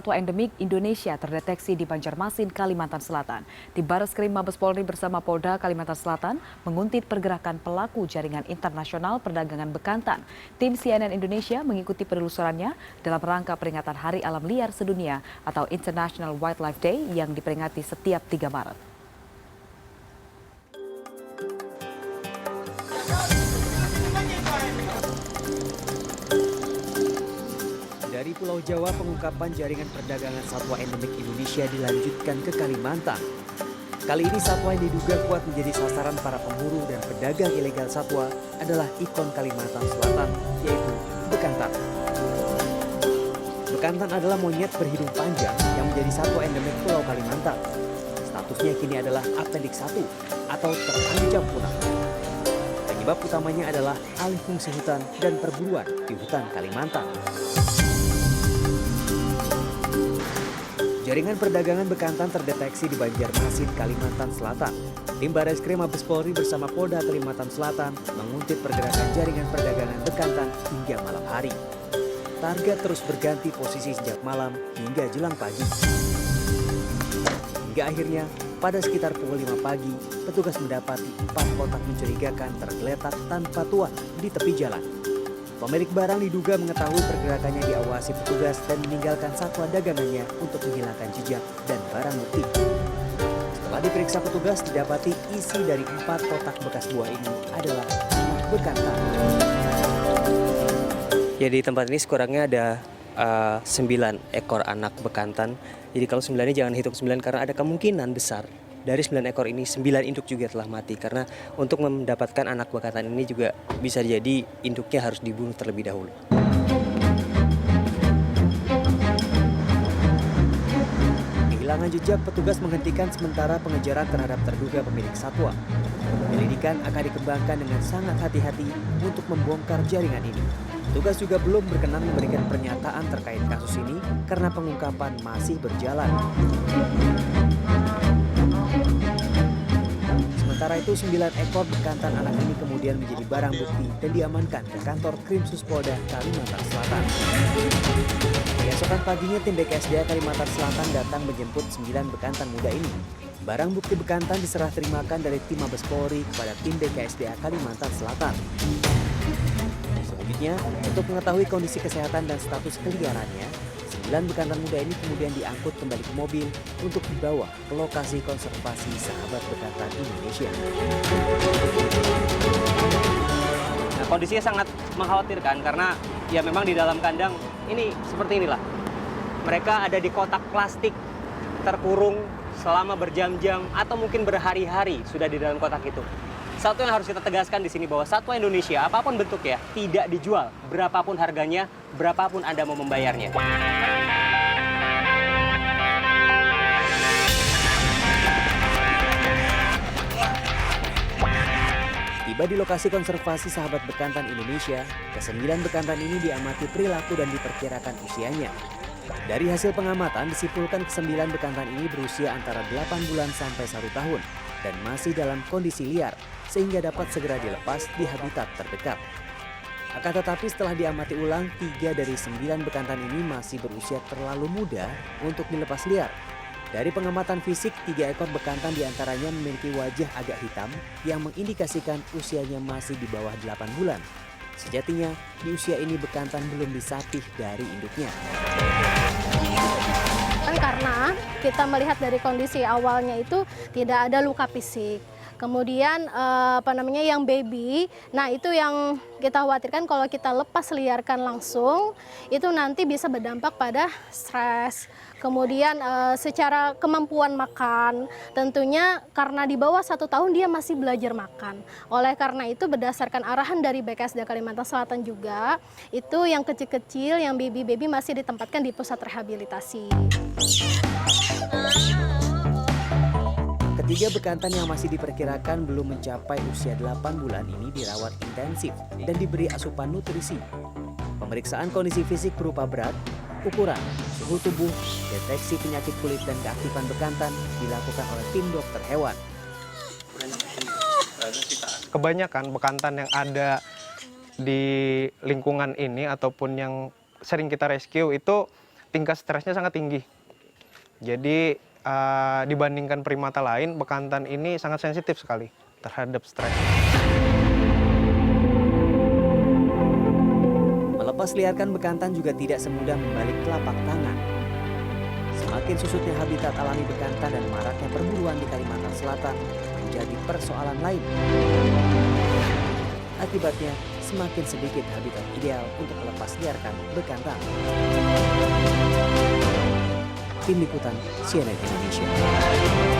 Satwa endemik Indonesia terdeteksi di Banjarmasin, Kalimantan Selatan. Tim Bareskrim Mabes Polri bersama Polda Kalimantan Selatan menguntit pergerakan pelaku jaringan internasional perdagangan bekantan. Tim CNN Indonesia mengikuti penelusurannya dalam rangka peringatan Hari Alam Liar Sedunia atau International Wildlife Day yang diperingati setiap 3 Maret. Dari Pulau Jawa, pengungkapan jaringan perdagangan satwa endemik Indonesia dilanjutkan ke Kalimantan. Kali ini satwa yang diduga kuat menjadi sasaran para pemburu dan pedagang ilegal satwa adalah ikon Kalimantan Selatan, yaitu bekantan. Bekantan adalah monyet berhidung panjang yang menjadi satwa endemik Pulau Kalimantan. Statusnya kini adalah Appendix 1 atau terancam punah. Penyebab utamanya adalah alih fungsi hutan dan perburuan di hutan Kalimantan. Jaringan perdagangan bekantan terdeteksi di Banjarmasin, Kalimantan Selatan. Tim Bareskrim Mabes Polri bersama Polda Kalimantan Selatan menguntit pergerakan jaringan perdagangan bekantan hingga malam hari. Target terus berganti posisi sejak malam hingga jelang pagi. Hingga akhirnya, pada sekitar pukul 5 pagi, petugas mendapati 4 kotak mencurigakan tergeletak tanpa tuan di tepi jalan. Pemilik barang diduga mengetahui pergerakannya diawasi petugas dan meninggalkan satwa dagangannya untuk menghilangkan jejak dan barang bukti. Setelah diperiksa petugas, didapati isi dari 4 kotak bekas buah ini adalah anak bekantan. Ya, di tempat ini sekurangnya ada 9 ekor anak bekantan. Jadi kalau 9 ini jangan hitung 9 karena ada kemungkinan besar dari 9 ekor ini 9 induk juga telah mati, karena untuk mendapatkan anak bekantan ini juga bisa jadi induknya harus dibunuh terlebih dahulu. Kehilangan jejak, petugas menghentikan sementara pengejaran terhadap terduga pemilik satwa. Penyelidikan akan dikembangkan dengan sangat hati-hati untuk membongkar jaringan ini. Petugas juga belum berkenan memberikan pernyataan terkait kasus ini karena pengungkapan masih berjalan. Sementara itu, 9 ekor bekantan anak ini kemudian menjadi barang bukti dan diamankan ke kantor Krimsus Polda Kalimantan Selatan. Keesokan paginya, tim BKSDA Kalimantan Selatan datang menjemput 9 bekantan muda ini. Barang bukti bekantan diserah terimakan dari tim Mabes Polri kepada tim BKSDA Kalimantan Selatan. Selanjutnya, untuk mengetahui kondisi kesehatan dan status peliharannya, 9 bekantan muda ini kemudian diangkut kembali ke mobil untuk dibawa ke lokasi konservasi Sahabat Bekantan Indonesia. Nah, kondisinya sangat mengkhawatirkan karena ya memang di dalam kandang ini seperti inilah. Mereka ada di kotak plastik terkurung selama berjam-jam atau mungkin berhari-hari sudah di dalam kotak itu. Satu yang harus kita tegaskan di sini bahwa satwa Indonesia apapun bentuknya tidak dijual, berapapun harganya, berapapun Anda mau membayarnya. Tiba di lokasi konservasi Sahabat Bekantan Indonesia, ke-9 bekantan ini diamati perilaku dan diperkirakan usianya. Dari hasil pengamatan disimpulkan ke-9 bekantan ini berusia antara 8 bulan sampai 1 tahun dan masih dalam kondisi liar, sehingga dapat segera dilepas di habitat terdekat. Akan tetapi setelah diamati ulang, 3 dari 9 bekantan ini masih berusia terlalu muda untuk dilepas liar. Dari pengamatan fisik, 3 ekor bekantan diantaranya memiliki wajah agak hitam yang mengindikasikan usianya masih di bawah 8 bulan. Sejatinya, di usia ini bekantan belum disapih dari induknya. Karena kita melihat dari kondisi awalnya itu tidak ada luka fisik. Kemudian yang baby, nah itu yang kita khawatirkan kalau kita lepas liarkan langsung, itu nanti bisa berdampak pada stres. Kemudian secara kemampuan makan, tentunya karena di bawah 1 tahun dia masih belajar makan. Oleh karena itu berdasarkan arahan dari BKSDA Kalimantan Selatan juga, itu yang kecil-kecil, yang baby-baby masih ditempatkan di pusat rehabilitasi. Ketiga bekantan yang masih diperkirakan belum mencapai usia 8 bulan ini dirawat intensif dan diberi asupan nutrisi. Pemeriksaan kondisi fisik berupa berat, ukuran, suhu tubuh, deteksi penyakit kulit dan keaktifan bekantan dilakukan oleh tim dokter hewan. Kebanyakan bekantan yang ada di lingkungan ini ataupun yang sering kita rescue itu tingkat stresnya sangat tinggi. Jadi dibandingkan primata lain, bekantan ini sangat sensitif sekali terhadap stres. Melepas liarkan bekantan juga tidak semudah membalik telapak tangan. Semakin susutnya habitat alami bekantan dan maraknya perburuan di Kalimantan Selatan menjadi persoalan lain. Akibatnya, semakin sedikit habitat ideal untuk melepas liarkan bekantan. Tim Liputan CNN Indonesia.